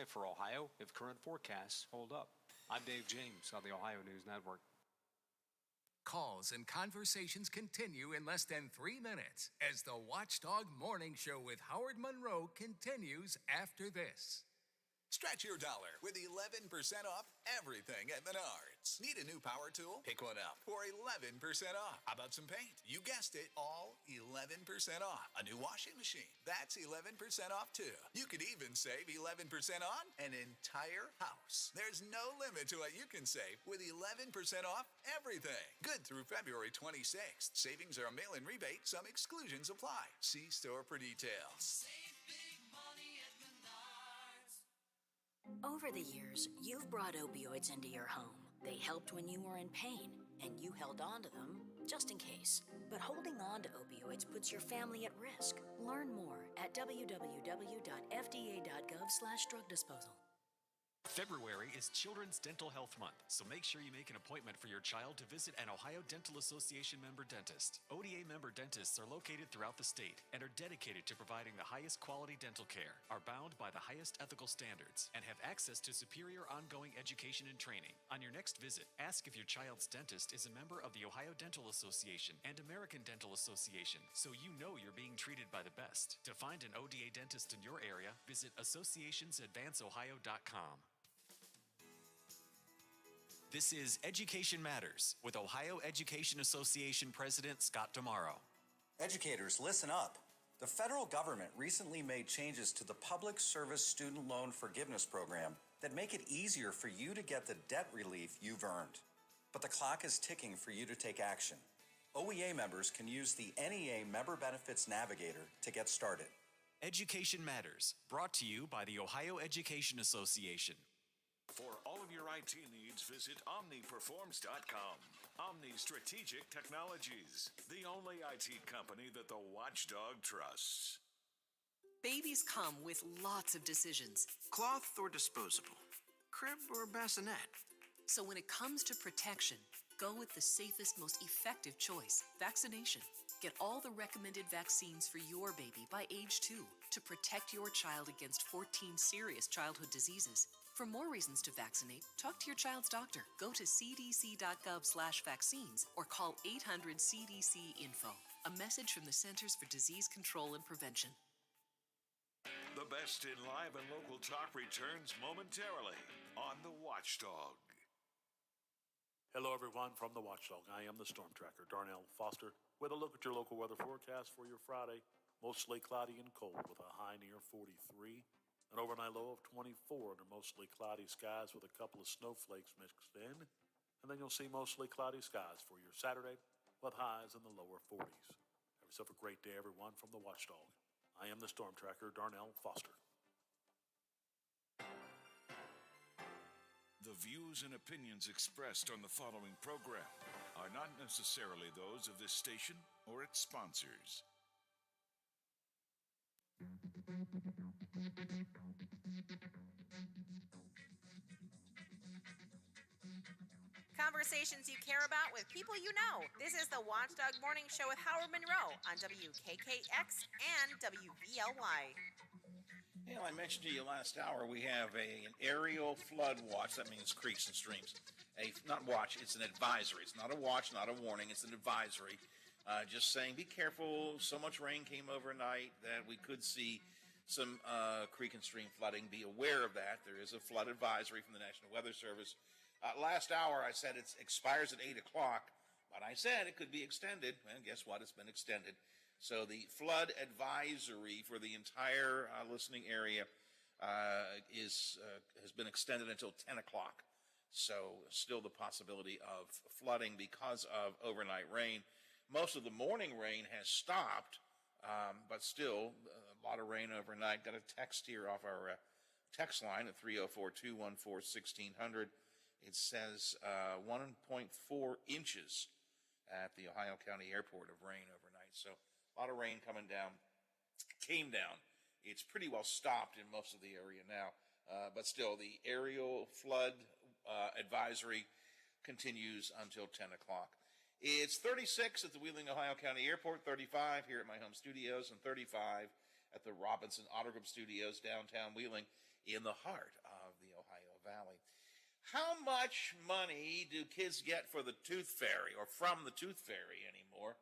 For Ohio, if current forecasts hold up. I'm Dave James on the Ohio News Network. Calls and conversations continue in less than 3 minutes as the Watchdog Morning Show with Howard Monroe continues after this. Stretch your dollar with 11% off everything at Menards. Need a new power tool? Pick one up for 11% off. How about some paint? You guessed it, all 11% off. A new washing machine? That's 11% off too. You could even save 11% on an entire house. There's no limit to what you can save with 11% off everything. Good through February 26th. Savings are a mail-in rebate. Some exclusions apply. See store for details. Save big money at Menards. Over the years, you've brought opioids into your home. They helped when you were in pain, and you held on to them just in case. But holding on to opioids puts your family at risk. Learn more at www.fda.gov/drug disposal. February is Children's Dental Health Month, so make sure you make an appointment for your child to visit an Ohio Dental Association member dentist. ODA member dentists are located throughout the state and are dedicated to providing the highest quality dental care, are bound by the highest ethical standards, and have access to superior ongoing education and training. On your next visit, ask if your child's dentist is a member of the Ohio Dental Association and American Dental Association, so you know you're being treated by the best. To find an ODA dentist in your area, visit associationsadvanceohio.com. This is Education Matters with Ohio Education Association President Scott Tomorrow. Educators, listen up. The federal government recently made changes to the Public Service Student Loan Forgiveness Program that make it easier for you to get the debt relief you've earned. But the clock is ticking for you to take action. OEA members can use the NEA Member Benefits Navigator to get started. Education Matters, brought to you by the Ohio Education Association. For all of your IT needs, visit OmniPerforms.com. Omni Strategic Technologies, the only IT company that the Watchdog trusts. Babies come with lots of decisions. Cloth or disposable? Crib or bassinet? So when it comes to protection, go with the safest, most effective choice, vaccination. Get all the recommended vaccines for your baby by age 2 to protect your child against 14 serious childhood diseases. For more reasons to vaccinate, talk to your child's doctor. Go to cdc.gov/vaccines or call 800-CDC-INFO. A message from the Centers for Disease Control and Prevention. The best in live and local talk returns momentarily on The Watchdog. Hello, everyone, from The Watchdog. I am the Storm Tracker, Darnell Foster, with a look at your local weather forecast for your Friday. Mostly cloudy and cold with a high near 43. An overnight low of 24 under mostly cloudy skies with a couple of snowflakes mixed in. And then you'll see mostly cloudy skies for your Saturday with highs in the lower 40s. Have yourself a great day, everyone, from The Watchdog. I am the Storm Tracker, Darnell Foster. The views and opinions expressed on the following program are not necessarily those of this station or its sponsors. Conversations you care about with people you know. This is the Watchdog Morning Show with Howard Monroe on WKKX and WVLY. Well, I mentioned to you last hour we have an aerial flood watch. That means creeks and streams. Not watch, it's an advisory. It's not a watch, not a warning. It's an advisory. Just saying, be careful. So much rain came overnight that we could see some creek and stream flooding. Be aware of that. There is a flood advisory from the National Weather Service. Last hour, I said it expires at 8 o'clock, but I said it could be extended. Well, guess what? It's been extended. So the flood advisory for the entire listening area has been extended until 10 o'clock. So still the possibility of flooding because of overnight rain. Most of the morning rain has stopped, but still a lot of rain overnight. Got a text here off our text line at 304-214-1600. It says 1.4 inches at the Ohio County Airport of rain overnight. So a lot of rain coming down, came down. It's pretty well stopped in most of the area now. But still, the aerial flood advisory continues until 10 o'clock. It's 36 at the Wheeling, Ohio County Airport, 35 here at my home studios, and 35 at the Robinson Auto Group Studios downtown Wheeling. in the heart of the Ohio Valley. How much money do kids get for the Tooth Fairy or from the Tooth Fairy anymore?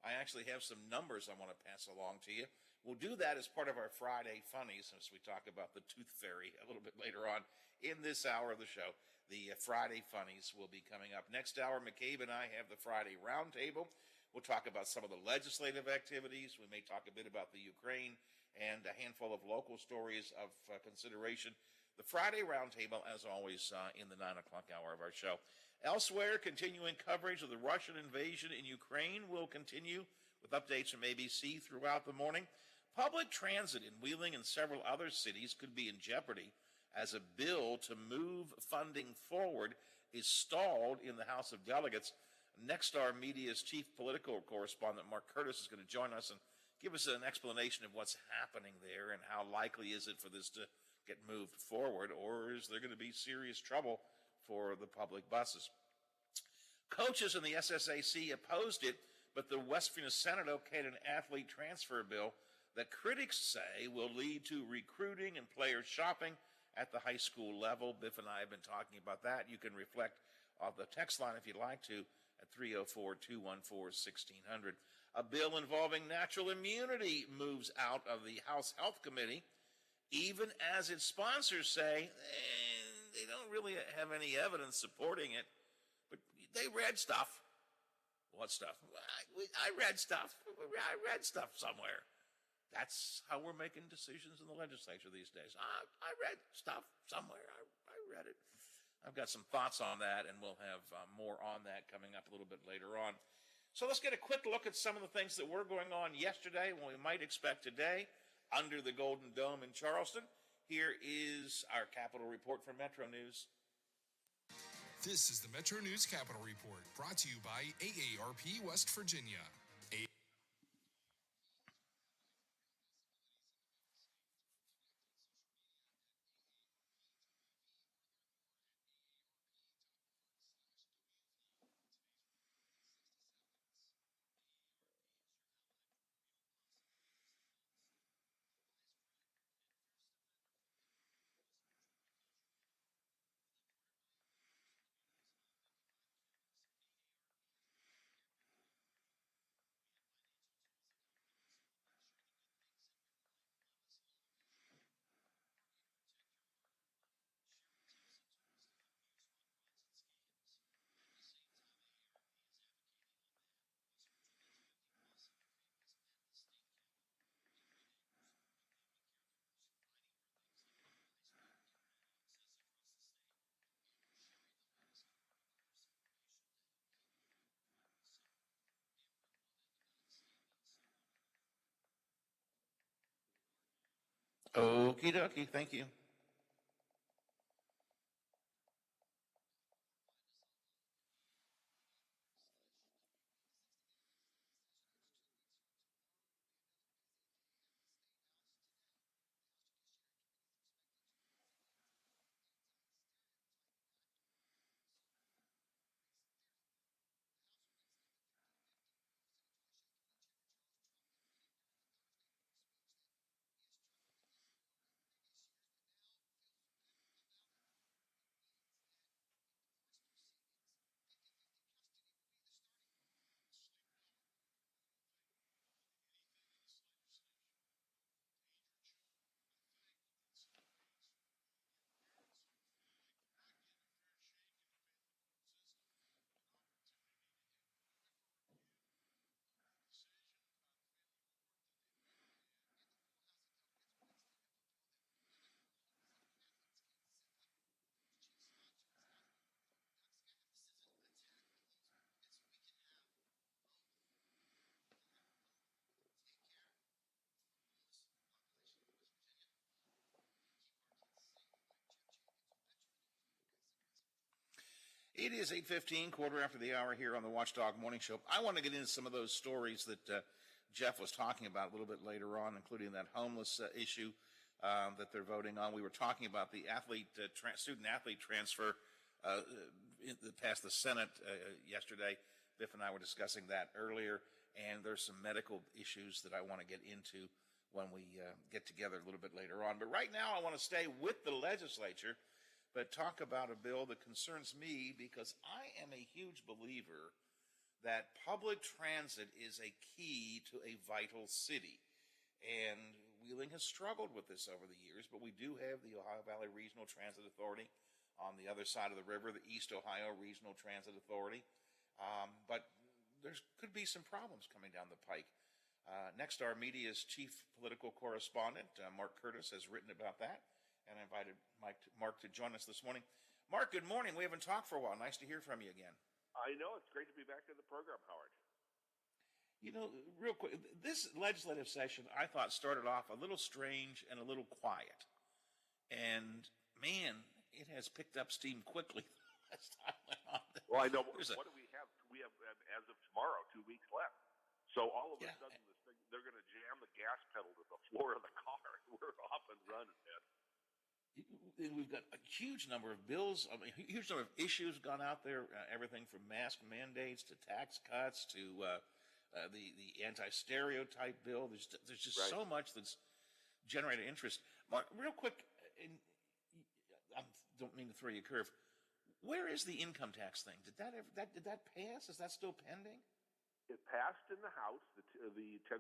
I actually have some numbers I want to pass along to you. We'll do that as part of our Friday Funnies as we talk about the Tooth Fairy a little bit later on in this hour of the show. The Friday Funnies will be coming up. Next hour, McCabe and I have the Friday Roundtable. We'll talk about some of the legislative activities. We may talk a bit about the Ukraine and a handful of local stories of consideration. The Friday Roundtable, as always, in the 9 o'clock hour of our show. Elsewhere, continuing coverage of the Russian invasion in Ukraine will continue with updates from ABC throughout the morning. Public transit in Wheeling and several other cities could be in jeopardy as a bill to move funding forward is stalled in the House of Delegates. Nexstar Media's chief political correspondent, Mark Curtis, is going to join us and give us an explanation of what's happening there and how likely is it for this to get moved forward, or is there going to be serious trouble for the public buses? Coaches in the SSAC opposed it, but the West Virginia Senate okayed an athlete transfer bill that critics say will lead to recruiting and player shopping at the high school level. Biff and I have been talking about that. You can reflect on the text line if you'd like to at 304-214-1600. A bill involving natural immunity moves out of the House Health Committee, even as its sponsors say they don't really have any evidence supporting it. But they read stuff. What stuff? I read stuff. I read stuff somewhere. That's how we're making decisions in the legislature these days. I read stuff somewhere. I read it. I've got some thoughts on that, and we'll have more on that coming up a little bit later on. So let's get a quick look at some of the things that were going on yesterday, what we might expect today under the Golden Dome in Charleston. Here is our Capital Report from Metro News. This is the Metro News Capital Report, brought to you by AARP West Virginia. Okie dokie, thank you. It is 8:15, quarter after the hour here on the Watchdog Morning Show. I want to get into some of those stories that Jeff was talking about a little bit later on, including that homeless issue that they're voting on. We were talking about the student-athlete transfer that passed the Senate yesterday. Biff and I were discussing that earlier, and there's some medical issues that I want to get into when we get together a little bit later on. But right now, I want to stay with the legislature, but talk about a bill that concerns me because I am a huge believer that public transit is a key to a vital city. And Wheeling has struggled with this over the years, but we do have the Ohio Valley Regional Transit Authority. On the other side of the river, the East Ohio Regional Transit Authority. But there could be some problems coming down the pike. Next, our media's chief political correspondent, Mark Curtis, has written about that, and I invited Mark to join us this morning. Mark, good morning. We haven't talked for a while. Nice to hear from you again. I know. It's great to be back in the program, Howard. You know, real quick, this legislative session, I thought, started off a little strange and a little quiet. And, man, it has picked up steam quickly as time went on. Well, I know. What do we have? We have, as of tomorrow, 2 weeks left. So all of a sudden, this thing, they're going to jam the gas pedal to the floor of the car. We're off and running, man. And we've got a huge number of bills, a huge number of issues gone out there, everything from mask mandates to tax cuts to the anti-stereotype bill. There's just so much that's generated interest. Mark, real quick, I don't mean to throw you a curve. Where is the income tax thing? Did that pass? Is that still pending? It passed in the House. The 10%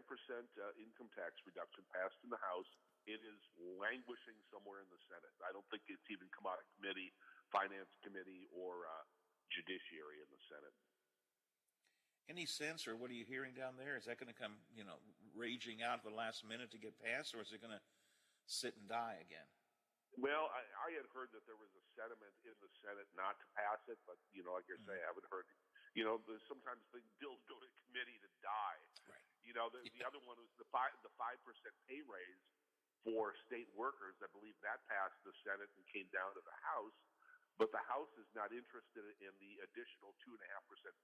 income tax reduction passed in the House. It is languishing somewhere in the Senate. I don't think it's even come out of committee, Finance Committee, or Judiciary in the Senate. Any sense, or what are you hearing down there? Is that going to come, raging out at the last minute to get passed, or is it going to sit and die again? Well, I had heard that there was a sentiment in the Senate not to pass it, but, like I say, I haven't heard. Sometimes the bills go to committee to die. Right. The other one was the 5% pay raise for state workers. I believe that passed the Senate and came down to the House, but the House is not interested in the additional 2.5%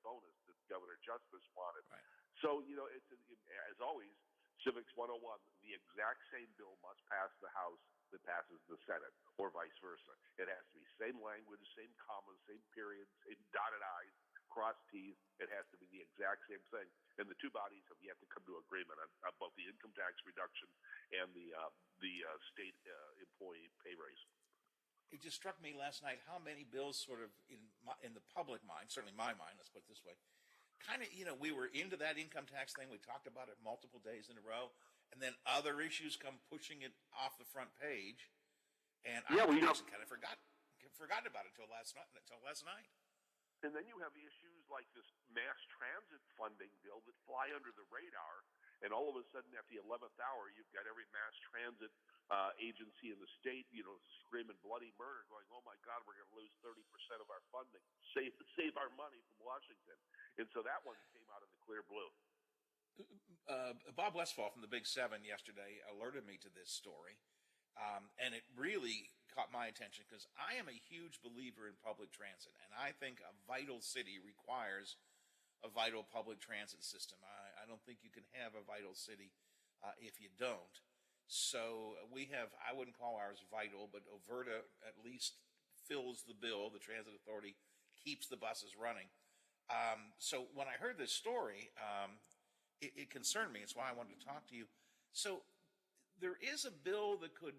bonus that Governor Justice wanted. Right. So, it's as always, Civics 101, the exact same bill must pass the House that passes the Senate, or vice versa. It has to be same language, same commas, same periods, same dotted I's, cross T's. It has to be the exact same thing. And the two bodies have yet to come to agreement on both the income tax reduction and the state employee pay raise. It just struck me last night how many bills sort of in the public mind, certainly my mind, let's put it this way, kind of, we were into that income tax thing. We talked about it multiple days in a row. And then other issues come pushing it off the front page. And I kind of forgot about it until last night. And then you have issues like this mass transit funding bill that fly under the radar, and all of a sudden at the 11th hour, you've got every mass transit agency in the state, screaming bloody murder, going, "Oh my God, we're going to lose 30% of our funding. Save our money from Washington." And so that one came out of the clear blue. Bob Westphal from the Big Seven yesterday alerted me to this story, and it really caught my attention because I am a huge believer in public transit, and I think a vital city requires a vital public transit system. I don't think you can have a vital city if you don't. So I wouldn't call ours vital, but Overta at least fills the bill. The Transit Authority keeps the buses running. So when I heard this story, it concerned me. It's why I wanted to talk to you. So there is a bill that could,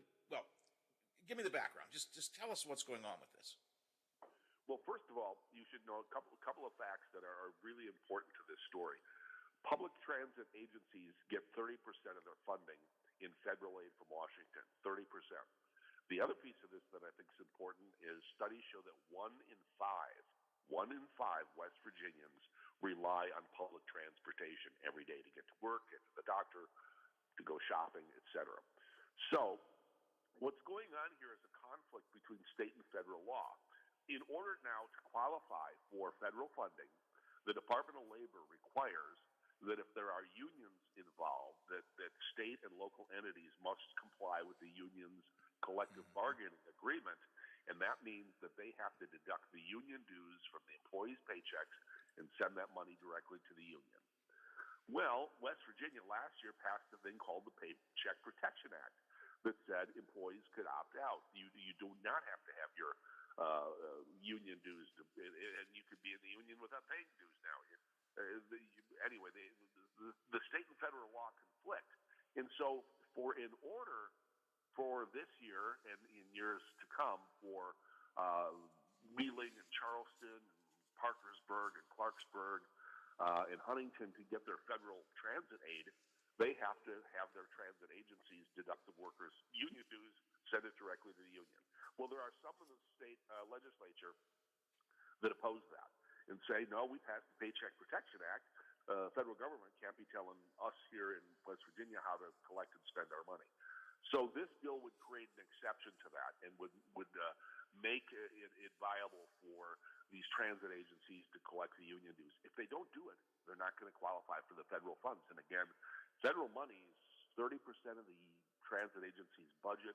give me the background. Just tell us what's going on with this. Well, first of all, you should know a couple of facts that are really important to this story. Public transit agencies get 30% of their funding in federal aid from Washington, 30%. The other piece of this that I think is important is studies show that 1 in 5 West Virginians rely on public transportation every day to get to work, get to the doctor, to go shopping, etc. So what's going on here is a conflict between state and federal law. In order now to qualify for federal funding, the Department of Labor requires that if there are unions involved, that state and local entities must comply with the union's collective bargaining agreement, and that means that they have to deduct the union dues from the employees' paychecks and send that money directly to the union. Well, West Virginia last year passed a thing called the Paycheck Protection Act that said employees could opt out. You do not have to have your union dues, and you could be in the union without paying dues now. Anyway, the state and federal law conflict. And so in order for this year and in years to come for Wheeling and Charleston and Parkersburg and Clarksburg and Huntington to get their federal transit aid, they have to have their transit agencies deduct the workers' union dues, send it directly to the union. Well, there are some in the state legislature that oppose that and say, no, we passed the Paycheck Protection Act. Federal government can't be telling us here in West Virginia how to collect and spend our money. So this bill would create an exception to that and would make it viable for these transit agencies to collect the union dues. If they don't do it, they're not going to qualify for the federal funds. And again, federal money is 30% of the transit agency's budget.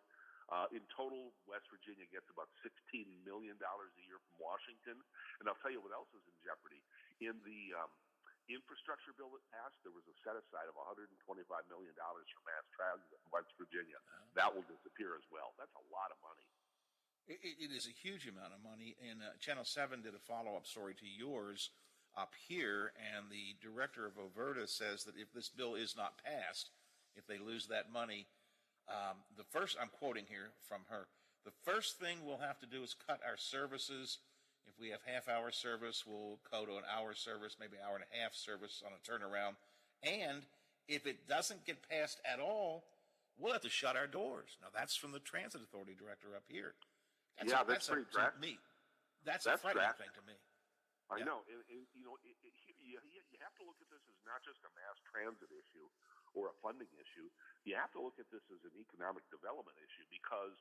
In total, West Virginia gets about $16 million a year from Washington. And I'll tell you what else is in jeopardy. In the infrastructure bill that passed, there was a set-aside of $125 million for mass transit in West Virginia. That will disappear as well. That's a lot of money. It is a huge amount of money. And Channel 7 did a follow-up story to yours up here, and the director of Overta says that if this bill is not passed, if they lose that money, I'm quoting here from her, the first thing we'll have to do is cut our services. If we have half-hour service, we'll go to an hour service, maybe hour and a half service on a turnaround. And if it doesn't get passed at all, we'll have to shut our doors. Now, that's from the Transit Authority director up here. That's pretty drastic. That's a frightening thing to me. I know. And you know, you have to look at this as not just a mass transit issue or a funding issue. You have to look at this as an economic development issue because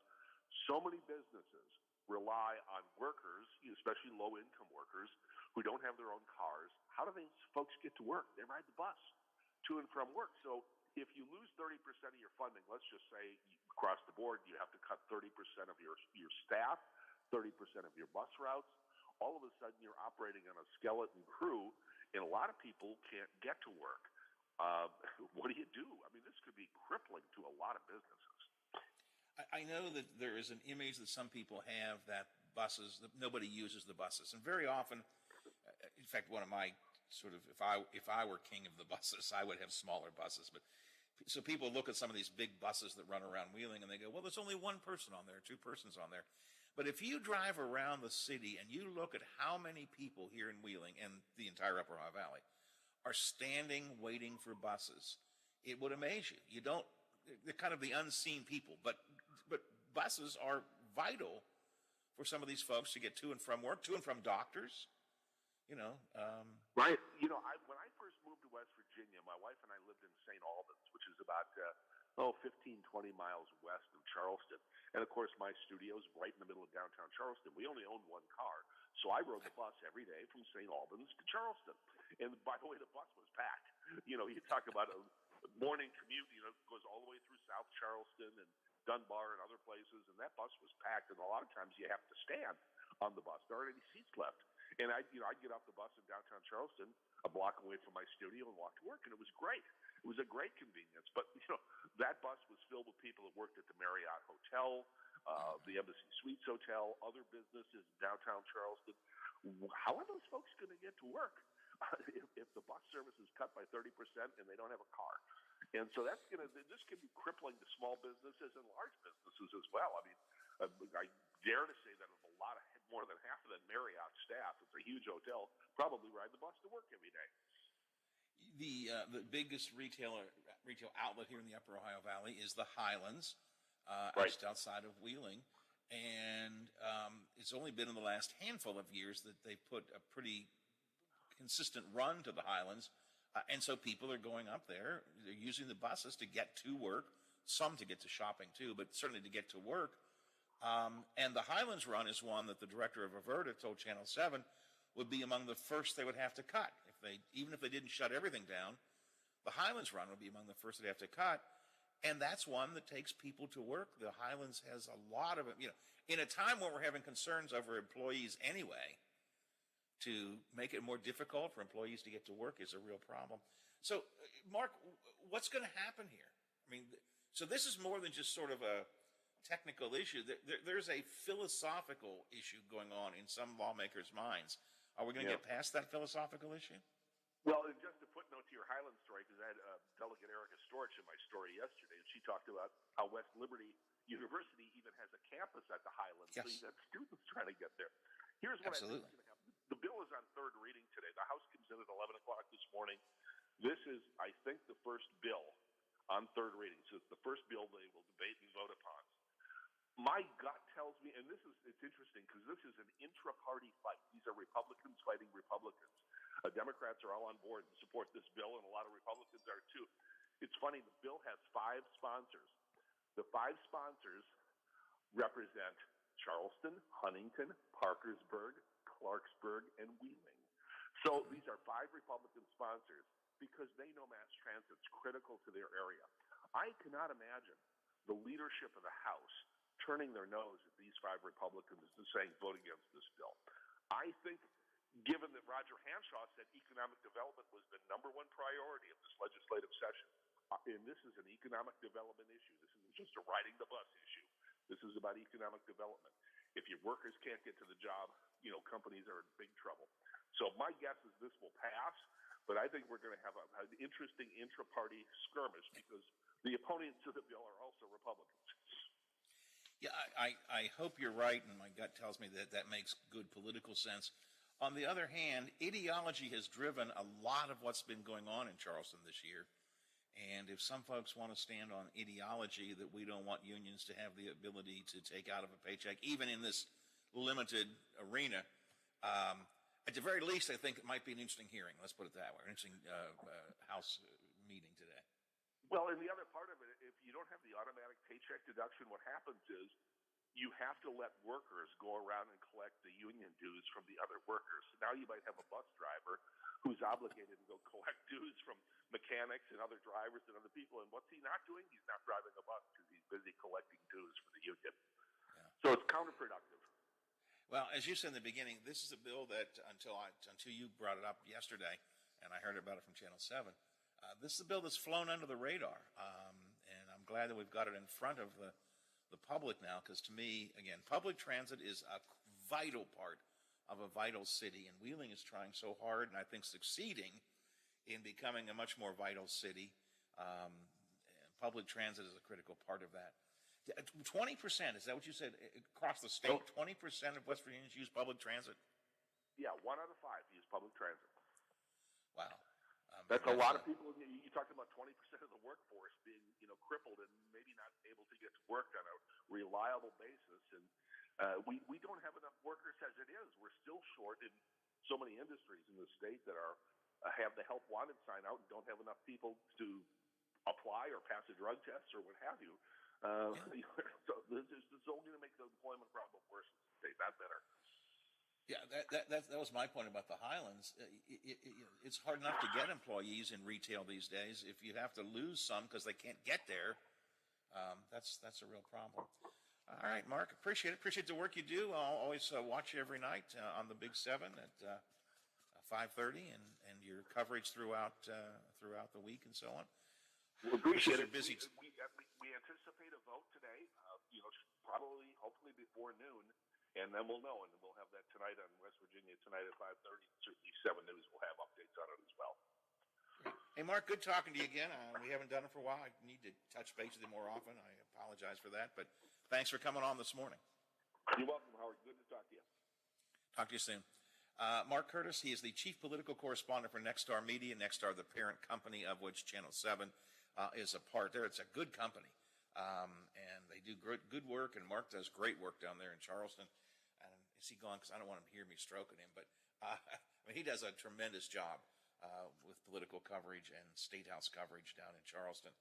so many businesses rely on workers, especially low-income workers, who don't have their own cars. How do these folks get to work? They ride the bus to and from work. So if you lose 30% of your funding, let's just say across the board you have to cut 30% of your staff, 30% of your bus routes, all of a sudden you're operating on a skeleton crew, and a lot of people can't get to work. What do you do? I mean, this could be crippling to a lot of businesses. I know that there is an image that some people have that nobody uses the buses. And very often, in fact, one of my sort of, if I were king of the buses, I would have smaller buses. But so people look at some of these big buses that run around Wheeling and they go, well, there's only one person on there, two persons on there. But if you drive around the city and you look at how many people here in Wheeling and the entire Upper Ohio Valley are standing waiting for buses, it would amaze you. They're kind of the unseen people, but buses are vital for some of these folks to get to and from work, to and from doctors, Right. When I first moved to West Virginia, my wife and I lived in St. Albans, which is about 15, 20 miles west of Charleston. And of course, my studio is right in the middle of downtown Charleston. We only owned one car, so I rode the bus every day from St. Albans to Charleston. And by the way, the bus was packed. You talk about a morning commute, goes all the way through South Charleston and Dunbar and other places, and that bus was packed. And a lot of times you have to stand on the bus. There aren't any seats left. And I'd get off the bus in downtown Charleston, a block away from my studio, and walk to work, and it was great. It was a great convenience. But that bus was filled with people that worked at the Marriott Hotel, the Embassy Suites Hotel, other businesses in downtown Charleston. How are those folks going to get to work if the bus service is cut by 30% and they don't have a car? And so this can be crippling to small businesses and large businesses as well. I mean, I dare to say that more than half of the Marriott staff, it's a huge hotel, probably ride the bus to work every day. The biggest retail outlet here in the Upper Ohio Valley is the Highlands, just outside of Wheeling. And it's only been in the last handful of years that they've put a pretty consistent run to the Highlands. And so people are going up there. They're using the buses to get to work, some to get to shopping too, but certainly to get to work. And the Highlands run is one that the director of Overta told Channel 7 would be among the first they would have to cut. Even if they didn't shut everything down, the Highlands run would be among the first they'd have to cut. And that's one that takes people to work. The Highlands has a lot of it. In a time when we're having concerns over employees anyway, to make it more difficult for employees to get to work is a real problem. So, Mark, what's going to happen here? I mean, so this is more than just sort of a technical issue. There's a philosophical issue going on in some lawmakers' minds. Are we going to get past that philosophical issue? Well, and just a footnote to your Highland story, because I had Delegate Erica Storch in my story yesterday, and she talked about how West Liberty University even has a campus at the Highlands, so you got students trying to get there. Here's what I think is going to happen. The bill is on third reading today. The House comes in at 11 o'clock this morning. This is, I think, the first bill on third reading. So it's the first bill they will debate and vote upon. My gut tells me, and it's interesting because this is an intra-party fight. These are Republicans fighting Republicans. Democrats are all on board and support this bill, and a lot of Republicans are too. It's funny, the bill has 5 sponsors. The 5 sponsors represent Charleston, Huntington, Parkersburg, Clarksburg, and Wheeling. So these are 5 Republican sponsors because they know mass transit's critical to their area. I cannot imagine the leadership of the House turning their nose at these 5 Republicans and saying, vote against this bill. I think, given that Roger Hanshaw said economic development was the #1 priority of this legislative session, and this is an economic development issue. This isn't just a riding the bus issue. This is about economic development. If your workers can't get to the job, companies are in big trouble. So my guess is this will pass, but I think we're going to have an interesting intra-party skirmish because the opponents of the bill are also Republicans. Yeah, I hope you're right, and my gut tells me that makes good political sense. On the other hand, ideology has driven a lot of what's been going on in Charleston this year. And if some folks want to stand on ideology that we don't want unions to have the ability to take out of a paycheck, even in this limited arena, at the very least, I think it might be an interesting hearing. Let's put it that way, an interesting House meeting today. Well, and the other part of it, if you don't have the automatic paycheck deduction, what happens is you have to let workers go around and collect the union dues from the other workers. So now you might have a bus driver who's obligated to go collect dues from mechanics and other drivers and other people. And what's he not doing? He's not driving a bus because he's busy collecting dues for the union. Yeah. So it's counterproductive. Well, as you said in the beginning, this is a bill that until you brought it up yesterday, and I heard about it from Channel 7, this is a bill that's flown under the radar. And I'm glad that we've got it in front of the public now, because to me, again, public transit is a vital part of a vital city, and Wheeling is trying so hard, and I think succeeding in becoming a much more vital city. Public transit is a critical part of that. 20%, is that what you said? Across the state, 20% of West Virginians use public transit? Yeah, 1 out of 5 use public transit. Wow. That's a lot of people. You talked about 20% of the workforce being, crippled and maybe not able to get to work on a reliable basis. And we don't have enough workers as it is. We're still short in so many industries in the state that have the help wanted sign out and don't have enough people to apply or pass a drug test or what have you. So this is only going to make the employment problem worse in the state, not better. Yeah, that was my point about the Highlands. It's hard enough to get employees in retail these days. If you have to lose some because they can't get there, that's a real problem. All right, Mark, appreciate it. Appreciate the work you do. I'll always watch you every night on the Big 7 at 5:30, and your coverage throughout the week and so on. We appreciate it. Busy. We anticipate a vote today, probably, hopefully before noon. And then we'll know, and we'll have that tonight on West Virginia tonight at 5:30. Certainly 7 News will have updates on it as well. Great. Hey, Mark, good talking to you again. We haven't done it for a while. I need to touch base with you more often. I apologize for that, but thanks for coming on this morning. You're welcome, Howard. Good to talk to you. Talk to you soon. Mark Curtis, he is the chief political correspondent for Nexstar Media. Nexstar, the parent company of which Channel 7 is a part. It's a good company, and they do good work, and Mark does great work down there in Charleston. Is he gone? Because I don't want him to hear me stroking him, but he does a tremendous job with political coverage and state house coverage down in Charleston.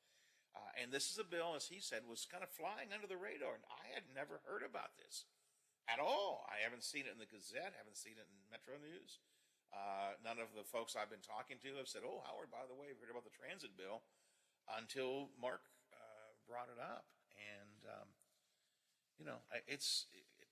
And this is a bill, as he said, was kind of flying under the radar, and I had never heard about this at all. I haven't seen it in the Gazette, haven't seen it in Metro News. None of the folks I've been talking to have said, "Oh, Howard, by the way, we've heard about the transit bill," until Mark brought it up. And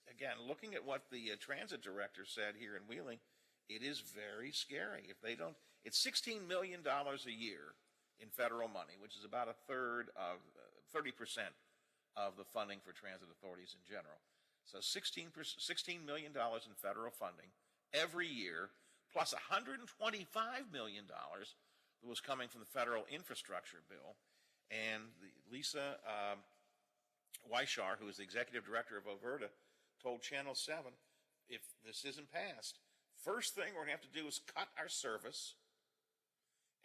again, looking at what the transit director said here in Wheeling, it is very scary. If they don't, it's $16 million a year in federal money, which is about 30% of the funding for transit authorities in general. So $16 million in federal funding every year, plus $125 million that was coming from the federal infrastructure bill. And Lisa Weishar, who is the executive director of Overta, told Channel 7, if this isn't passed, first thing we're going to have to do is cut our service.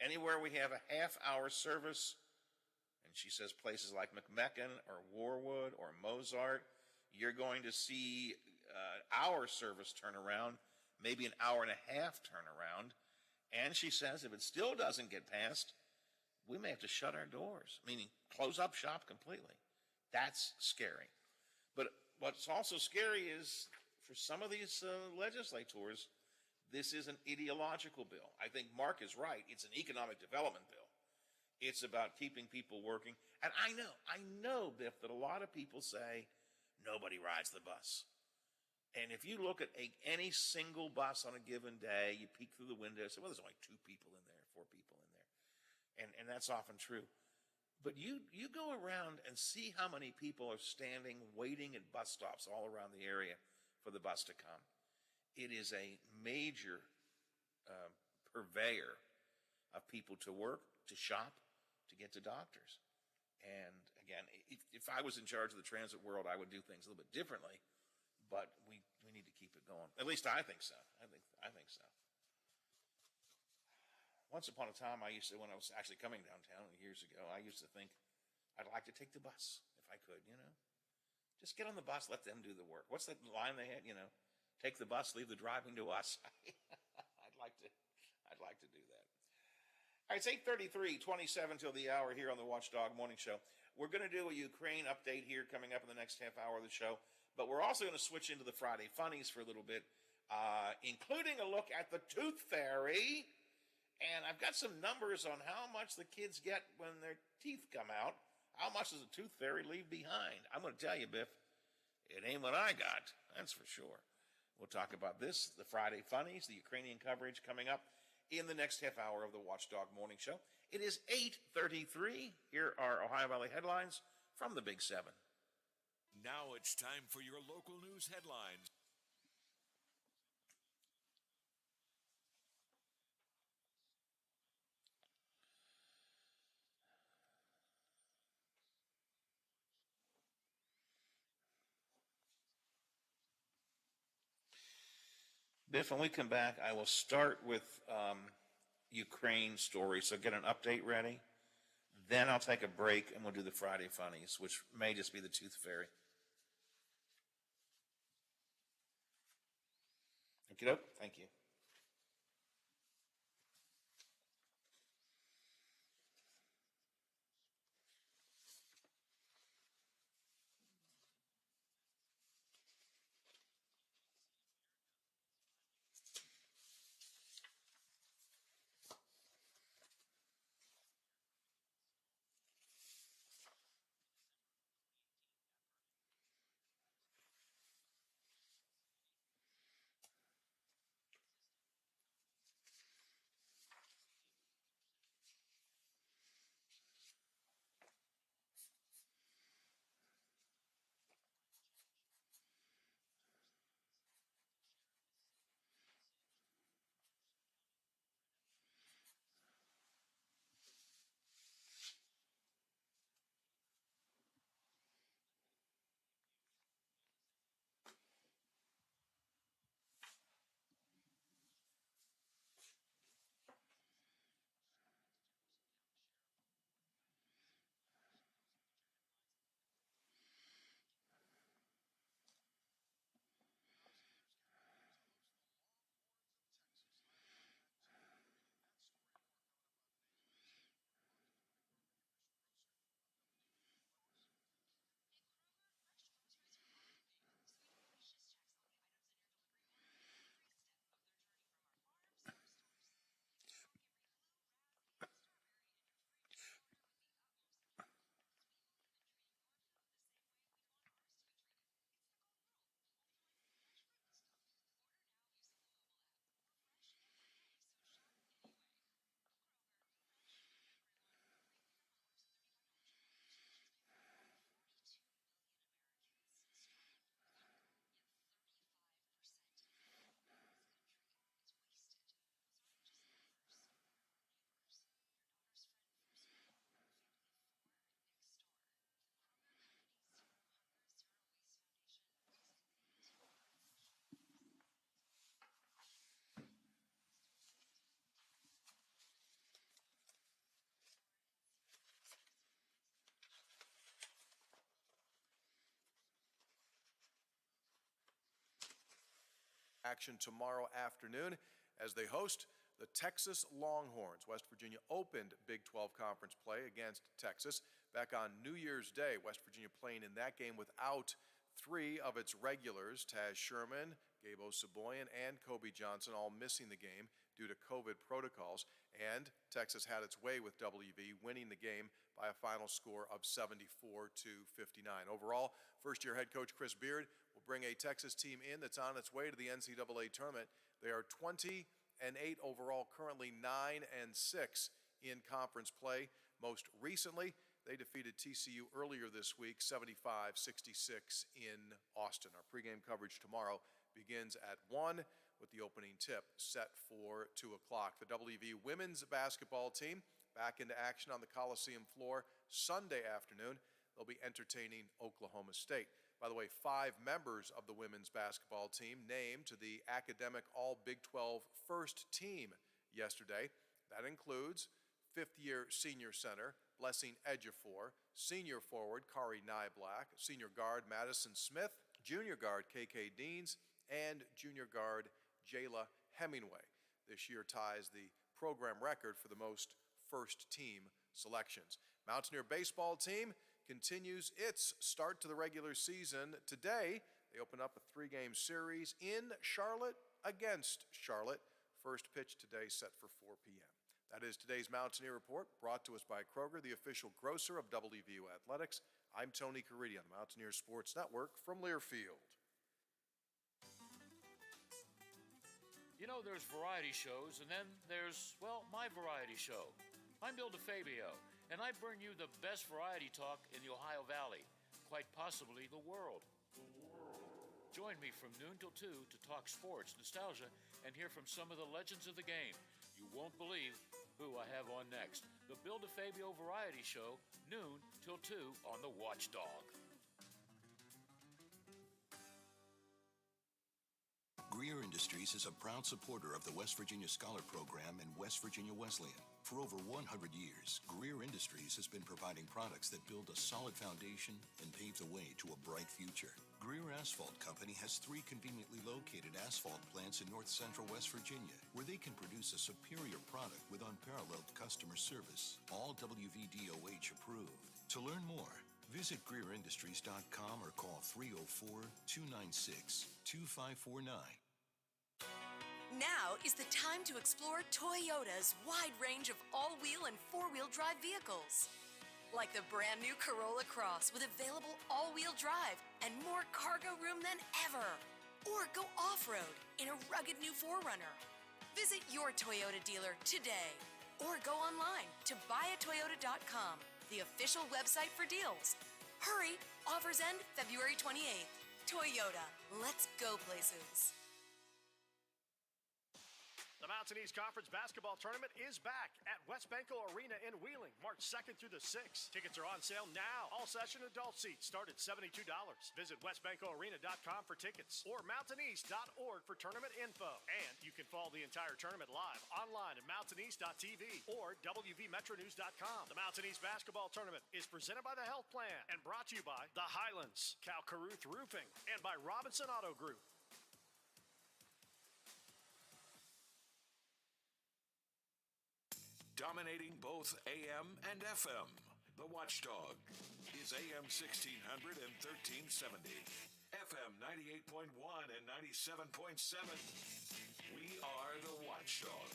Anywhere we have a half-hour service, and she says places like McMecken or Warwood or Mozart, you're going to see our service turn around, maybe an hour and a half turnaround. And she says if it still doesn't get passed, we may have to shut our doors, meaning close up shop completely. That's scary. But what's also scary is for some of these legislators, this is an ideological bill. I think Mark is right. It's an economic development bill. It's about keeping people working. And I know, Biff, that a lot of people say nobody rides the bus. And if you look at any single bus on a given day, you peek through the window and say, well, there's only 2 people in there, 4 people in there. And that's often true. But you go around and see how many people are standing, waiting at bus stops all around the area for the bus to come. It is a major purveyor of people to work, to shop, to get to doctors. And again, if I was in charge of the transit world, I would do things a little bit differently. But we need to keep it going. At least I think so. I think so. Once upon a time, when I was actually coming downtown years ago, I used to think I'd like to take the bus if I could, Just get on the bus, let them do the work. What's that line they had, Take the bus, leave the driving to us. I'd like to do that. All right, it's 8:33, 27 till the hour here on the Watchdog Morning Show. We're going to do a Ukraine update here coming up in the next half hour of the show, but we're also going to switch into the Friday Funnies for a little bit, including a look at the Tooth Fairy. And I've got some numbers on how much the kids get when their teeth come out. How much does a Tooth Fairy leave behind? I'm going to tell you, Biff, it ain't what I got. That's for sure. We'll talk about this, the Friday Funnies, the Ukrainian coverage coming up in the next half hour of the Watchdog Morning Show. It is 8:33. Here are Ohio Valley headlines from the Big 7. Now it's time for your local news headlines. Biff, when we come back, I will start with Ukraine story, so get an update ready. Then I'll take a break and we'll do the Friday Funnies, which may just be the Tooth Fairy. Okey-doke. Thank you. Action tomorrow afternoon as they host the Texas Longhorns. West Virginia opened Big 12 conference play against Texas back on New Year's Day. West Virginia playing in that game without three of its regulars, Taz Sherman, Gabe Osaboyan, and Kobe Johnson, all missing the game due to COVID protocols. And Texas had its way with WV, winning the game by a final score of 74-59. Overall, first-year head coach Chris Beard will bring a Texas team in that's on its way to the NCAA tournament. They are 20-8 overall, currently 9-6 in conference play. Most recently, they defeated TCU earlier this week, 75-66 in Austin. Our pregame coverage tomorrow begins at 1 with the opening tip set for 2 o'clock. The WV women's basketball team back into action on the Coliseum floor Sunday afternoon. They'll be entertaining Oklahoma State. By the way, 5 members of the women's basketball team named to the academic All Big 12 first team yesterday. That includes fifth-year senior center Blessing Ejiofor, senior forward Kari Nyblack, senior guard Madison Smith, junior guard KK Deans, and junior guard Jayla Hemingway. This year ties the program record for the most first-team selections. Mountaineer baseball team continues its start to the regular season. Today, they open up a 3-game series in Charlotte against Charlotte. First pitch today set for 4 p.m. That is today's Mountaineer Report, brought to us by Kroger, the official grocer of WVU Athletics. I'm Tony Caridi on the Mountaineer Sports Network from Learfield. You know, there's variety shows, and then there's, well, my variety show. I'm Bill DeFabio, and I bring you the best variety talk in the Ohio Valley, quite possibly the world. Join me from noon till 2 to talk sports, nostalgia, and hear from some of the legends of the game. You won't believe who I have on next. The Bill DeFabio Variety Show, noon till 2 on the Watchdog. Greer Industries is a proud supporter of the West Virginia Scholar Program and West Virginia Wesleyan. For over 100 years, Greer Industries has been providing products that build a solid foundation and pave the way to a bright future. Greer Asphalt Company has 3 conveniently located asphalt plants in north central West Virginia, where they can produce a superior product with unparalleled customer service, all WVDOH approved. To learn more, visit GreerIndustries.com or call 304-296-2549. Now is the time to explore Toyota's wide range of all-wheel and four-wheel drive vehicles. Like the brand new Corolla Cross with available all-wheel drive and more cargo room than ever. Or go off-road in a rugged new 4Runner. Visit your Toyota dealer today. Or go online to buyatoyota.com, the official website for deals. Hurry, offers end February 28th. Toyota, let's go places. The Mountain East Conference Basketball Tournament is back at West Banco Arena in Wheeling, March 2nd through the 6th. Tickets are on sale now. All session adult seats start at $72. Visit westbancoarena.com for tickets or mountaineast.org for tournament info. And you can follow the entire tournament live online at mountaineast.tv or wvmetronews.com. The Mountain East Basketball Tournament is presented by the Health Plan and brought to you by The Highlands, Cal Caruth Roofing, and by Robinson Auto Group. Dominating both AM and FM, the Watchdog is AM 1600 and 1370, FM 98.1 and 97.7. We are the Watchdog.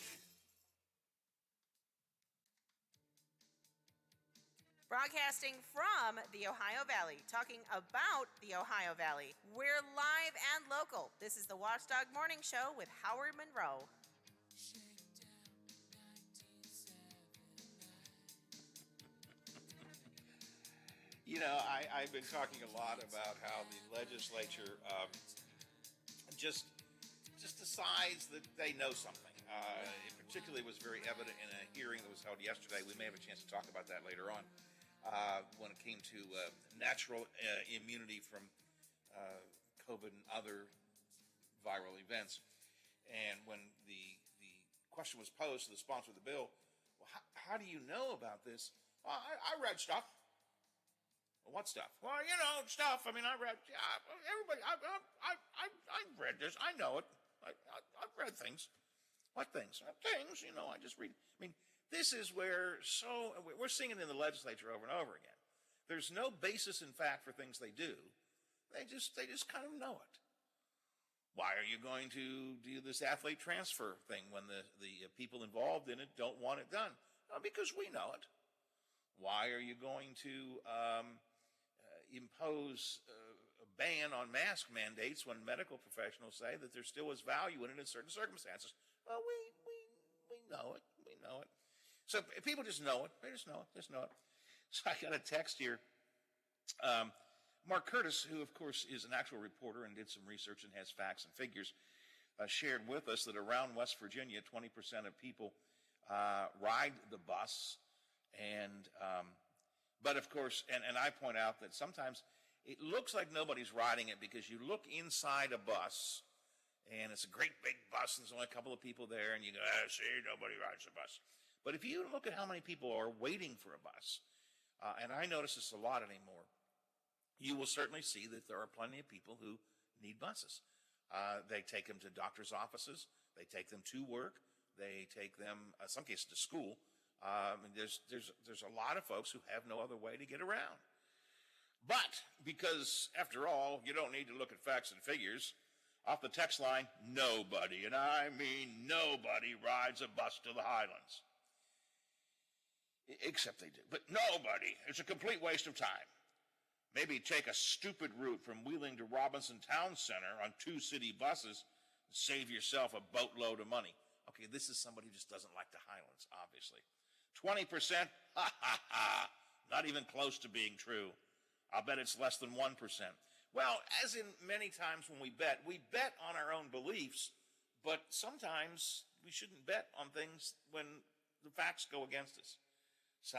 Broadcasting from the Ohio Valley, talking about the Ohio Valley. We're live and local. This is the Watchdog Morning Show with Howard Monroe. You know, I've been talking a lot about how the legislature just decides that they know something. It particularly was very evident in a hearing that was held yesterday. We may have a chance to talk about that later on when it came to natural immunity from COVID and other viral events. And when the question was posed to the sponsor of the bill, well, how do you know about this? Well, I read stuff. What stuff? Well, you know, stuff. I mean, I read. Everybody. I've read this. I know it. I've read things. What things? Things, I just read. I mean, this is where we're seeing it in the legislature over and over again. There's no basis in fact for things they do. They just kind of know it. Why are you going to do this athlete transfer thing when the people involved in it don't want it done? Because we know it. Why are you going to impose a ban on mask mandates when medical professionals say that there still is value in it in certain circumstances? Well, we know it. We know it. So people just know it. They just know it. So I got a text here. Mark Curtis, who of course is an actual reporter and did some research and has facts and figures, shared with us that around West Virginia, 20% of people ride the bus, but of course, and I point out that sometimes it looks like nobody's riding it because you look inside a bus, and it's a great big bus, and there's only a couple of people there, and you go, see, nobody rides the bus. But if you look at how many people are waiting for a bus, and I notice this a lot anymore, you will certainly see that there are plenty of people who need buses. They take them to doctors' offices. They take them to work. They take them, in some cases, to school. There's a lot of folks who have no other way to get around. But because, after all, you don't need to look at facts and figures, off the text line, nobody, and I mean nobody, rides a bus to the Highlands. Except they do. But nobody. It's a complete waste of time. Maybe take a stupid route from Wheeling to Robinson Town Center on 2 city buses and save yourself a boatload of money. Okay, this is somebody who just doesn't like the Highlands, obviously. 20%? Ha, ha, ha. Not even close to being true. I'll bet it's less than 1%. Well, as in many times when we bet on our own beliefs, but sometimes we shouldn't bet on things when the facts go against us. So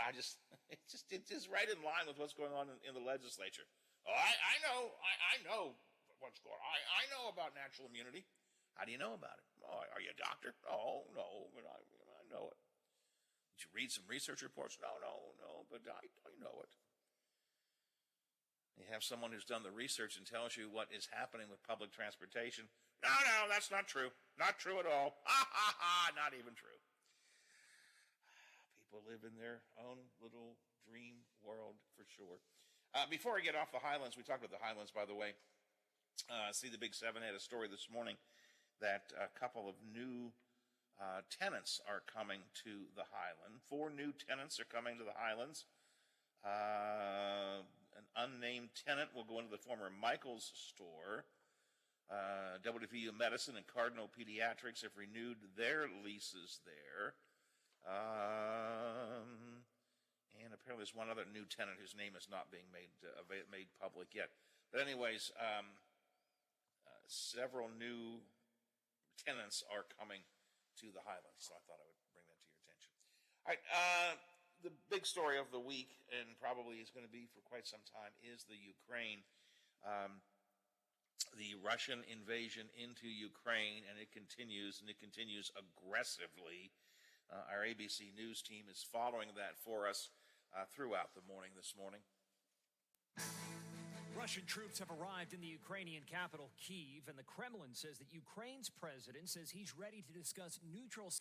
it's just right in line with what's going on in the legislature. Oh, I know what's going on. I know about natural immunity. How do you know about it? Oh, are you a doctor? Oh, no, but I know it. Did you read some research reports? No, but I know it. You have someone who's done the research and tells you what is happening with public transportation. No, that's not true. Not true at all. Ha, ha, ha, not even true. People live in their own little dream world for sure. Before I get off the Highlands, we talked about the Highlands, by the way. See the Big Seven had a story this morning that a couple of new tenants are coming to the Highland. 4 new tenants are coming to the Highlands. An unnamed tenant will go into the former Michaels store. WVU Medicine and Cardinal Pediatrics have renewed their leases there. And apparently there's one other new tenant whose name is not being made public yet. But anyways, several new tenants are coming to the Highlands, so I thought I would bring that to your attention. All right, the big story of the week, and probably is going to be for quite some time, is the Ukraine. The Russian invasion into Ukraine, and it continues aggressively. Our ABC News team is following that for us throughout the morning this morning. Russian troops have arrived in the Ukrainian capital, Kyiv, and the Kremlin says that Ukraine's president says he's ready to discuss neutral...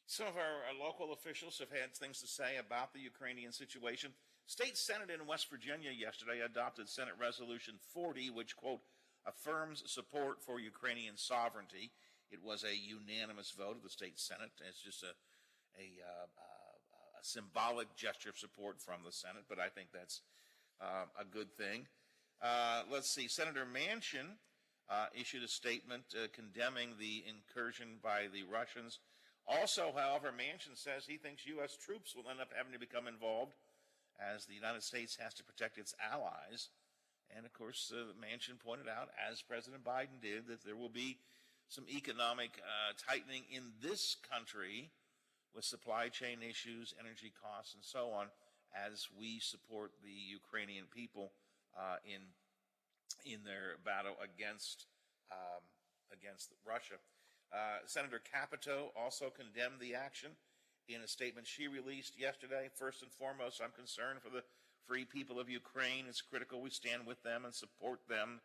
Some of our local officials have had things to say about the Ukrainian situation. State Senate in West Virginia yesterday adopted Senate Resolution 40, which, quote, affirms support for Ukrainian sovereignty. It was a unanimous vote of the state Senate. It's just a symbolic gesture of support from the Senate, but I think that's a good thing. Let's see. Senator Manchin issued a statement condemning the incursion by the Russians. Also, however, Manchin says he thinks U.S. troops will end up having to become involved as the United States has to protect its allies. And, of course, Manchin pointed out, as President Biden did, that there will be some economic tightening in this country with supply chain issues, energy costs, and so on, as we support the Ukrainian people in their battle against Russia. Senator Capito also condemned the action in a statement she released yesterday. First and foremost, I'm concerned for the free people of Ukraine. It's critical we stand with them and support them.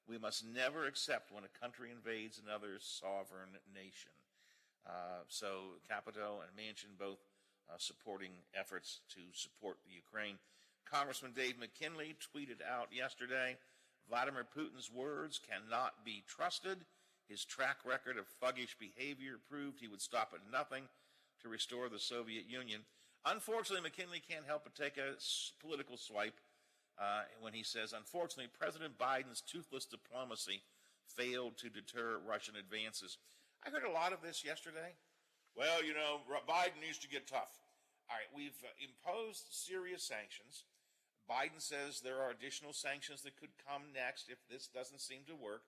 We must never accept when a country invades another sovereign nation. So Capito and Manchin both supporting efforts to support the Ukraine. Congressman Dave McKinley tweeted out yesterday, Vladimir Putin's words cannot be trusted. His track record of thuggish behavior proved he would stop at nothing to restore the Soviet Union. Unfortunately, McKinley can't help but take a political swipe when he says, unfortunately, President Biden's toothless diplomacy failed to deter Russian advances. I heard a lot of this yesterday. Well, you know, Biden needs to get tough. All right, we've imposed serious sanctions. Biden says there are additional sanctions that could come next if this doesn't seem to work.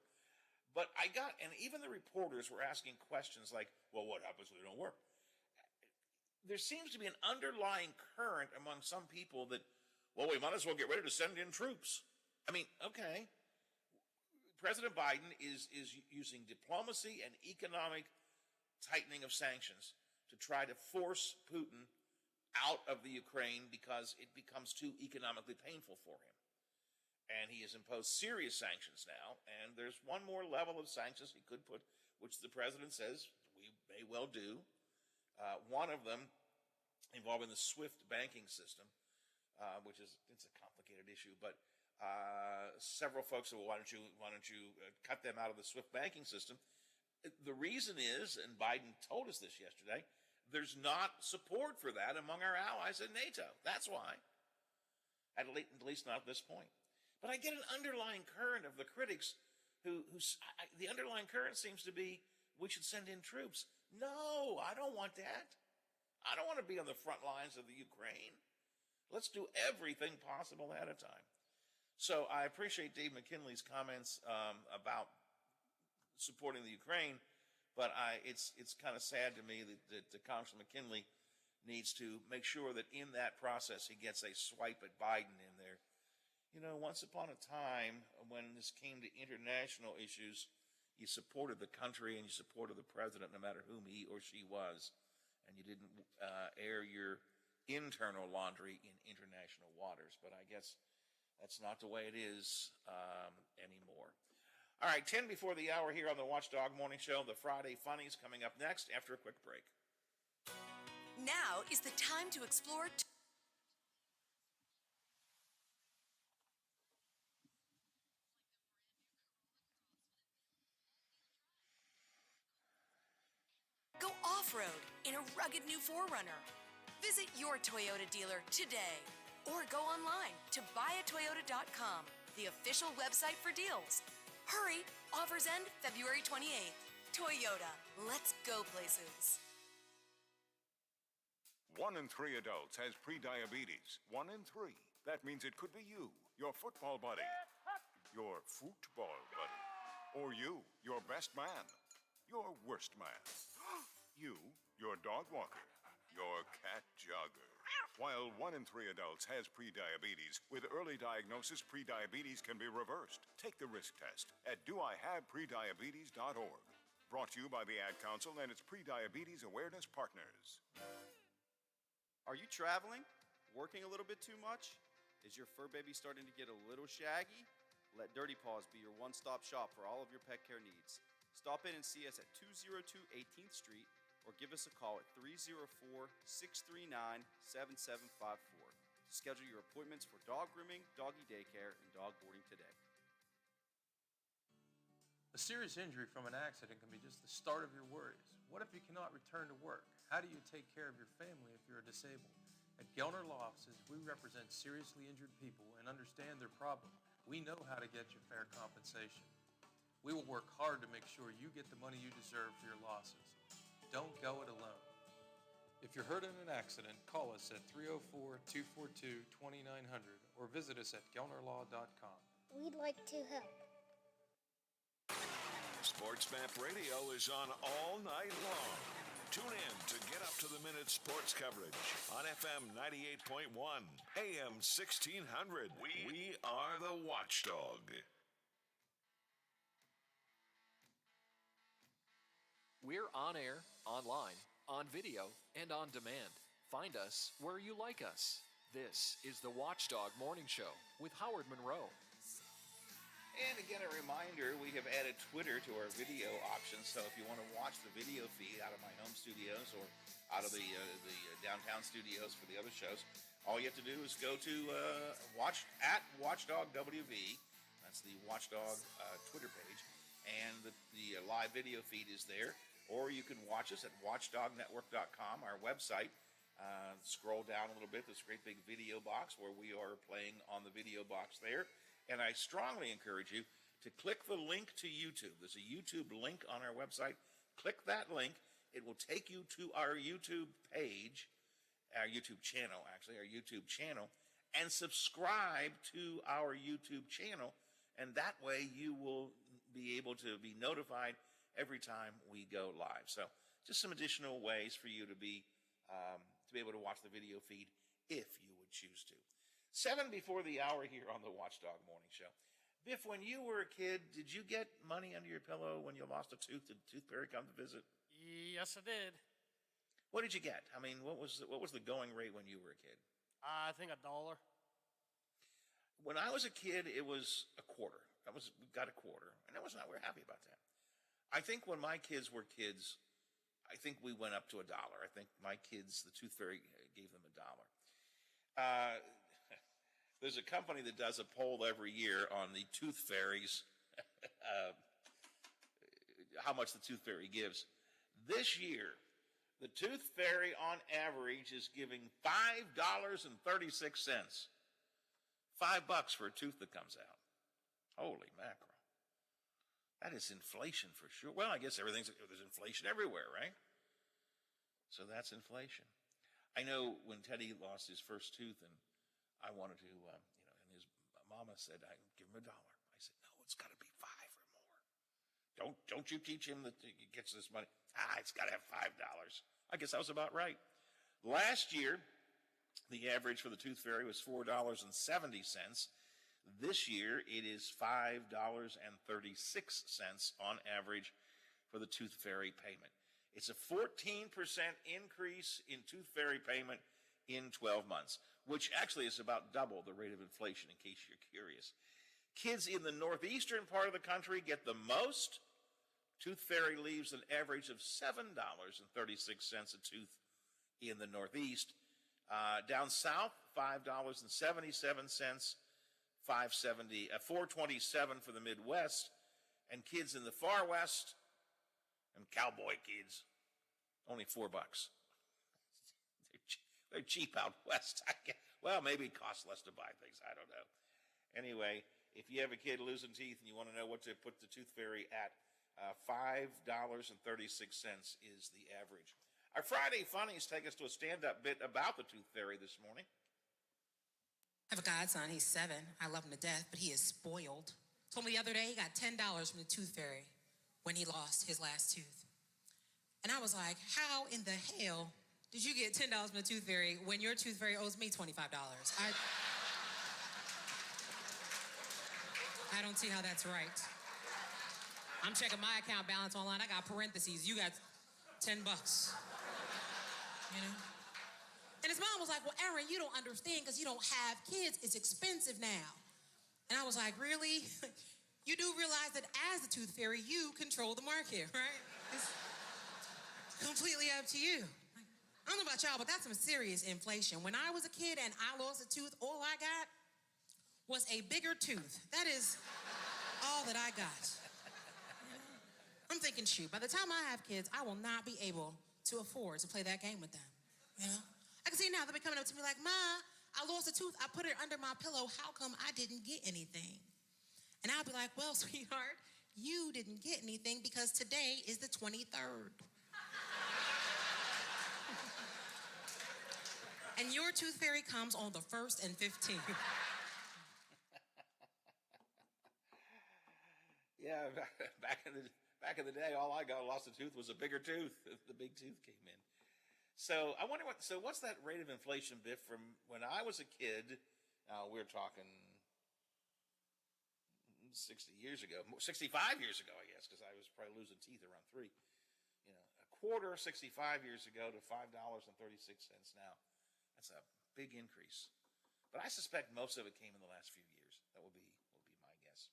But and even the reporters were asking questions like, well, what happens if they don't work? There seems to be an underlying current among some people that, well, we might as well get ready to send in troops. I mean, okay. President Biden is using diplomacy and economic tightening of sanctions to try to force Putin out of the Ukraine because it becomes too economically painful for him. And he has imposed serious sanctions now, and there's one more level of sanctions he could put, which the president says we may well do. One of them involving the SWIFT banking system, which it's a complicated issue, but several folks said, well, why don't you cut them out of the SWIFT banking system? The reason is, and Biden told us this yesterday, there's not support for that among our allies in NATO. That's why. At least not at this point. But I get an underlying current of the critics the underlying current seems to be we should send in troops. No, I don't want that. I don't want to be on the front lines of the Ukraine. Let's do everything possible ahead of time. So I appreciate Dave McKinley's comments about supporting the Ukraine, but it's kind of sad to me that Congressman McKinley needs to make sure that in that process he gets a swipe at Biden in there. You know, once upon a time when this came to international issues, you supported the country and you supported the president no matter whom he or she was, and you didn't air your internal laundry in international waters. But I guess that's not the way it is anymore. All right, 10 before the hour here on the Watchdog Morning Show. The Friday Funnies coming up next after a quick break. Now is the time to explore. Go off-road in a rugged new 4Runner. Visit your Toyota dealer today or go online to buyatoyota.com, the official website for deals. Hurry, offers end February 28th. Toyota, let's go places. 1 in 3 adults has prediabetes. 1 in 3. That means it could be you, your football buddy, your football buddy, or you, your best man, your worst man, you, your dog walker, your cat jogger. While 1 in 3 adults has prediabetes, with early diagnosis, prediabetes can be reversed. Take the risk test at doihaveprediabetes.org. Brought to you by the Ad Council and its prediabetes awareness partners. Are you traveling? Working a little bit too much? Is your fur baby starting to get a little shaggy? Let Dirty Paws be your one-stop shop for all of your pet care needs. Stop in and see us at 202 18th Street or give us a call at 304-639-7754 to schedule your appointments for dog grooming, doggy daycare, and dog boarding today. A serious injury from an accident can be just the start of your worries. What if you cannot return to work? How do you take care of your family if you're disabled? At Gelner Law Offices, we represent seriously injured people and understand their problem. We know how to get you fair compensation. We will work hard to make sure you get the money you deserve for your losses. Don't go it alone. If you're hurt in an accident, call us at 304-242-2900 or visit us at gelnerlaw.com. We'd like to help. Sports Map Radio is on all night long. Tune in to get up-to-the-minute sports coverage on FM 98.1, AM 1600. We are the Watchdog. We're on air, online, on video, and on demand. Find us where you like us. This is the Watchdog Morning Show with Howard Monroe. And again, a reminder, we have added Twitter to our video options. So if you want to watch the video feed out of my home studios or out of the downtown studios for the other shows, all you have to do is go to Watchdog WV. That's the Watchdog Twitter page. And the live video feed is there. Or you can watch us at watchdognetwork.com, our website. Scroll down a little bit, this great big video box where we are playing on the video box there. And I strongly encourage you to click the link to YouTube. There's a YouTube link on our website. Click that link. It will take you to our YouTube page, our YouTube channel, and subscribe to our YouTube channel. And that way you will be able to be notified every time we go live. So just some additional ways for you to be able to watch the video feed if you would choose to. 7 before the hour here on the Watchdog Morning Show. Biff, when you were a kid, did you get money under your pillow when you lost a tooth? Did Tooth Fairy come to visit? Yes, I did. What did you get? I mean, what was the going rate when you were a kid? I think $1. When I was a kid, it was a quarter. We got a quarter, and we were happy about that. I think when my kids were kids, I think we went up to $1. I think my kids, the Tooth Fairy gave them $1. There's a company that does a poll every year on the Tooth Fairies, how much the Tooth Fairy gives. This year, the Tooth Fairy on average is giving $5.36. $5 for a tooth that comes out. Holy mackerel. That is inflation for sure. Well, I guess there's inflation everywhere, right? So that's inflation. I know when Teddy lost his first tooth and I wanted to, and his mama said, I give him $1. I said, no, it's got to be $5 or more. Don't you teach him that he gets this money. It's got to have $5. I guess I was about right. Last year, the average for the Tooth Fairy was $4.70. This year, it is $5.36 on average for the Tooth Fairy payment. It's a 14% increase in Tooth Fairy payment in 12 months, which actually is about double the rate of inflation, in case you're curious. Kids in the northeastern part of the country get the most. Tooth Fairy leaves an average of $7.36 a tooth in the northeast. Down south, $5.77, $4.27 for the Midwest, and kids in the far west, and cowboy kids, only $4. They're cheap out west. Well, maybe it costs less to buy things. I don't know. Anyway, if you have a kid losing teeth and you want to know what to put the Tooth Fairy at, $5.36 is the average. Our Friday Funnies take us to a stand-up bit about the Tooth Fairy this morning. I have a godson. He's 7. I love him to death, but he is spoiled. Told me the other day he got $10 from the Tooth Fairy when he lost his last tooth. And I was like, how in the hell did you get $10 from the Tooth Fairy when your Tooth Fairy owes me $25? I don't see how that's right. I'm checking my account balance online. I got parentheses. You got $10. You know? And his mom was like, well, Aaron, you don't understand because you don't have kids. It's expensive now. And I was like, really? You do realize that as the Tooth Fairy, you control the market, right? It's completely up to you. I don't know about y'all, but that's some serious inflation. When I was a kid and I lost a tooth, all I got was a bigger tooth. That is all that I got. I'm thinking, shoot, by the time I have kids, I will not be able to afford to play that game with them, you know? I can see now they'll be coming up to me like, Ma, I lost a tooth. I put it under my pillow. How come I didn't get anything? And I'll be like, well, sweetheart, you didn't get anything because today is the 23rd. And your tooth fairy comes on the 1st and 15th. Yeah, back in the day, all I got lost a tooth was a bigger tooth. The big tooth came in. So I wonder what's that rate of inflation, Biff, from when I was a kid? We're talking 60 years ago, 65 years ago, I guess, because I was probably losing teeth around 3. A quarter 65 years ago to $5.36 now. That's a big increase. But I suspect most of it came in the last few years. That will be my guess.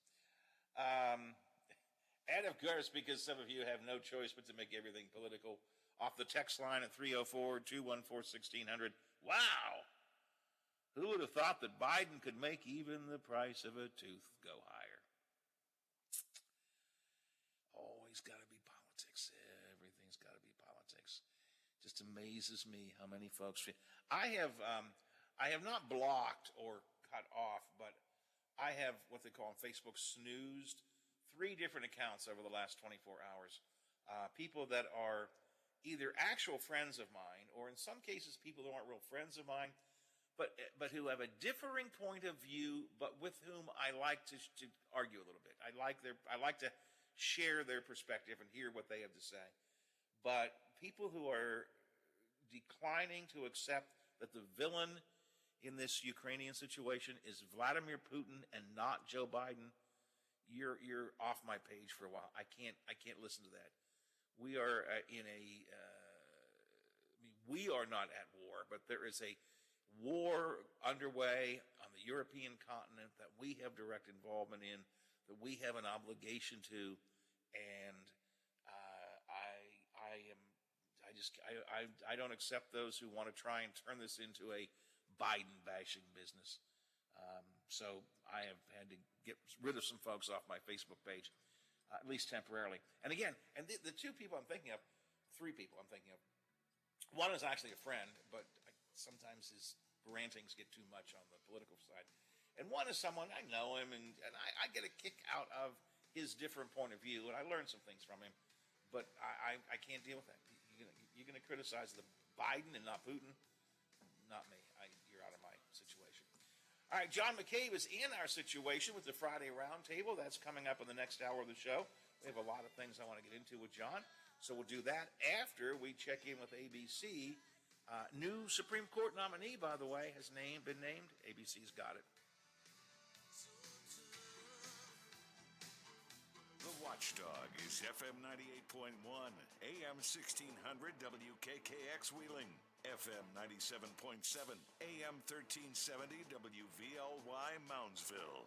And of course, because some of you have no choice but to make everything political, off the text line at 304-214-1600. Wow! Who would have thought that Biden could make even the price of a tooth go higher? Always got to be politics. Everything's got to be politics. Just amazes me how many folks feel. I have not blocked or cut off, but I have what they call on Facebook snoozed 3 different accounts over the last 24 hours. People that are either actual friends of mine, or in some cases people who aren't real friends of mine, but who have a differing point of view, but with whom I like to argue a little bit. I like to share their perspective and hear what they have to say. But people who are declining to accept that the villain in this Ukrainian situation is Vladimir Putin and not Joe Biden, you're off my page for a while. I can't listen to that. We are we are not at war, but there is a war underway on the European continent that we have direct involvement in, that we have an obligation to, and I don't accept those who want to try and turn this into a Biden bashing business. So I have had to get rid of some folks off my Facebook page, at least temporarily. And again, the 2 people I'm thinking of, 3 people I'm thinking of. One is actually a friend, but sometimes his rantings get too much on the political side. And one is someone, I know him, and I get a kick out of his different point of view, and I learned some things from him. But I can't deal with that. You're going to criticize the Biden and not Putin? Not me. You're out of my situation. All right, John McCabe is in our situation with the Friday Roundtable. That's coming up in the next hour of the show. We have a lot of things I want to get into with John, so we'll do that after we check in with ABC. New Supreme Court nominee, by the way, has been named. ABC's got it. The Watchdog is FM 98.1, AM 1600 WKKX Wheeling, FM 97.7, AM 1370 WVLY Moundsville.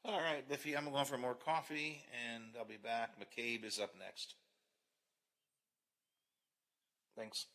All right, Biffy, I'm going for more coffee, and I'll be back. McCabe is up next. Thanks.